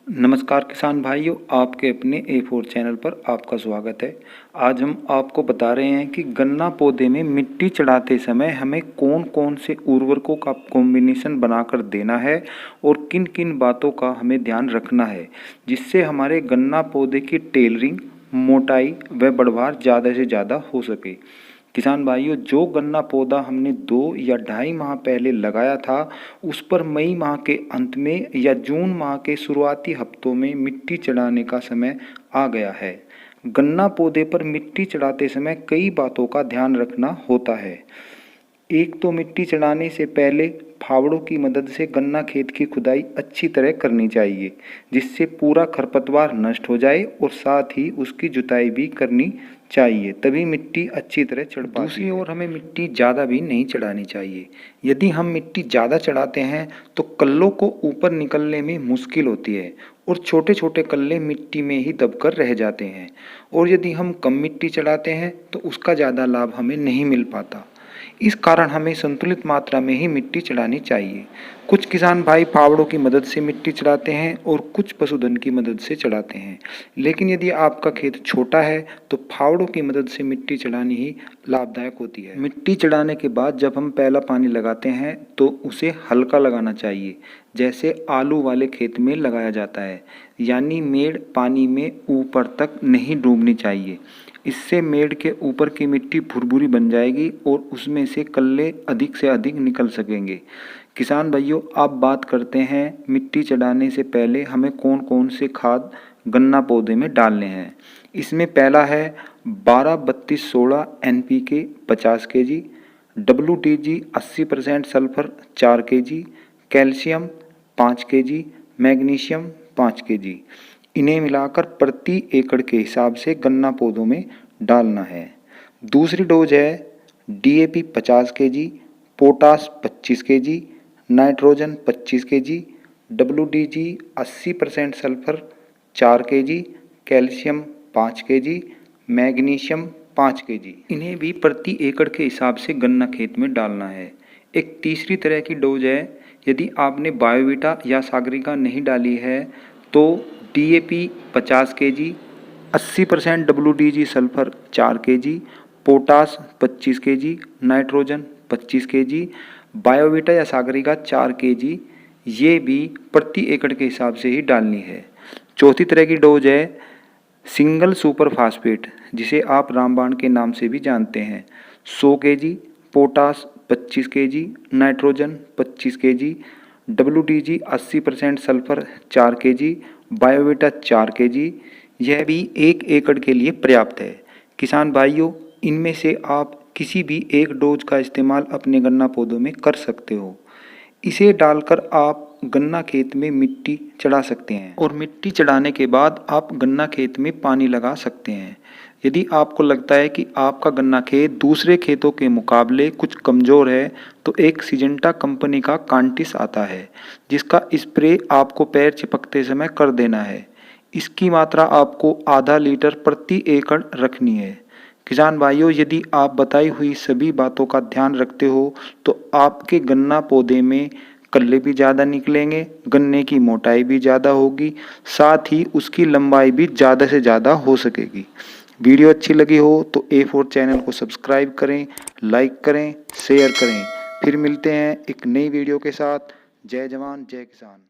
नमस्कार किसान भाइयों, आपके अपने A4 चैनल पर आपका स्वागत है। आज हम आपको बता रहे हैं कि गन्ना पौधे में मिट्टी चढ़ाते समय हमें कौन कौन से उर्वरकों का कॉम्बिनेशन बनाकर देना है और किन किन बातों का हमें ध्यान रखना है, जिससे हमारे गन्ना पौधे की टेलरिंग, मोटाई व बढ़वार ज़्यादा से ज़्यादा हो सके। किसान भाइयों, जो गन्ना पौधा हमने 2 या ढाई माह पहले लगाया था, उस पर मई माह के अंत में या जून माह के शुरुआती हफ्तों में मिट्टी चढ़ाने का समय आ गया है। गन्ना पौधे पर मिट्टी चढ़ाते समय कई बातों का ध्यान रखना होता है। एक तो मिट्टी चढ़ाने से पहले फावड़ों की मदद से गन्ना खेत की खुदाई अच्छी तरह करनी चाहिए, जिससे पूरा खरपतवार नष्ट हो जाए और साथ ही उसकी जुताई भी करनी चाहिए, तभी मिट्टी अच्छी तरह चढ़ पाती है। दूसरी ओर हमें मिट्टी ज़्यादा भी नहीं चढ़ानी चाहिए। यदि हम मिट्टी ज़्यादा चढ़ाते हैं तो कल्लों को ऊपर निकलने में मुश्किल होती है और छोटे छोटे कल्ले मिट्टी में ही दबकर रह जाते हैं। और यदि हम कम मिट्टी चढ़ाते हैं तो उसका ज़्यादा लाभ हमें नहीं मिल पाता। इस कारण हमें संतुलित मात्रा में ही मिट्टी चढ़ानी चाहिए। कुछ किसान भाई फावड़ों की मदद से मिट्टी चढ़ाते हैं और कुछ पशुधन की मदद से चढ़ाते हैं, लेकिन यदि आपका खेत छोटा है तो फावड़ों की मदद से मिट्टी चढ़ानी ही लाभदायक होती है। मिट्टी चढ़ाने के बाद जब हम पहला पानी लगाते हैं तो उसे हल्का लगाना चाहिए, जैसे आलू वाले खेत में लगाया जाता है, यानी मेड़ पानी में ऊपर तक नहीं डूबनी चाहिए। इससे मेड़ के ऊपर की मिट्टी भुरभुरी बन जाएगी और उसमें से कल्ले अधिक से अधिक निकल सकेंगे। किसान भाइयों, आप बात करते हैं मिट्टी चढ़ाने से पहले हमें कौन कौन से खाद गन्ना पौधे में डालने हैं। इसमें पहला है 12-32-16 NPK 50 kg, WTG 80% sulphur 4 kg, calcium 5 kg, magnesium 5 kg। इन्हें मिलाकर प्रति एकड़ के हिसाब से गन्ना पौधों में डालना है। दूसरी डोज है DAP 50 kg, potash 25 kg, nitrogen 25 kg, WDG 80% sulphur 4 kg, calcium 5 kg, magnesium 5 kg। इन्हें भी प्रति एकड़ के हिसाब से गन्ना खेत में डालना है। एक तीसरी तरह की डोज है, यदि आपने बायोवीटा या सागरिका नहीं डाली है तो DAP 50 kg, 80% WDG sulphur 4 kg, potash 25 kg, nitrogen 25 kg, बायोवीटा या सागरिका 4 kg, ये भी प्रति एकड़ के हिसाब से ही डालनी है। चौथी तरह की डोज है सिंगल सुपर फास्फेट, जिसे आप रामबाण के नाम से भी जानते हैं। 100 kg, potash 25 kg, nitrogen 25 kg, WDG 80% sulphur 4 kg, बायोवीटा 4 kg। यह भी 1 एकड़ के लिए पर्याप्त है। किसान भाइयों, इनमें से आप किसी भी एक डोज का इस्तेमाल अपने गन्ना पौधों में कर सकते हो। इसे डालकर आप गन्ना खेत में मिट्टी चढ़ा सकते हैं और मिट्टी चढ़ाने के बाद आप गन्ना खेत में पानी लगा सकते हैं। यदि आपको लगता है कि आपका गन्ना खेत दूसरे खेतों के मुकाबले कुछ कमज़ोर है तो एक सिजेंटा कंपनी का कांटिस आता है, जिसका स्प्रे आपको पैर चिपकते समय कर देना है। इसकी मात्रा आपको आधा लीटर प्रति एकड़ रखनी है। किसान भाइयों, यदि आप बताई हुई सभी बातों का ध्यान रखते हो तो आपके गन्ना पौधे में कल्ले भी ज़्यादा निकलेंगे, गन्ने की मोटाई भी ज़्यादा होगी, साथ ही उसकी लंबाई भी ज़्यादा से ज़्यादा हो सकेगी। वीडियो अच्छी लगी हो तो A4 चैनल को सब्सक्राइब करें, लाइक करें, शेयर करें। फिर मिलते हैं एक नई वीडियो के साथ। जय जवान जय किसान।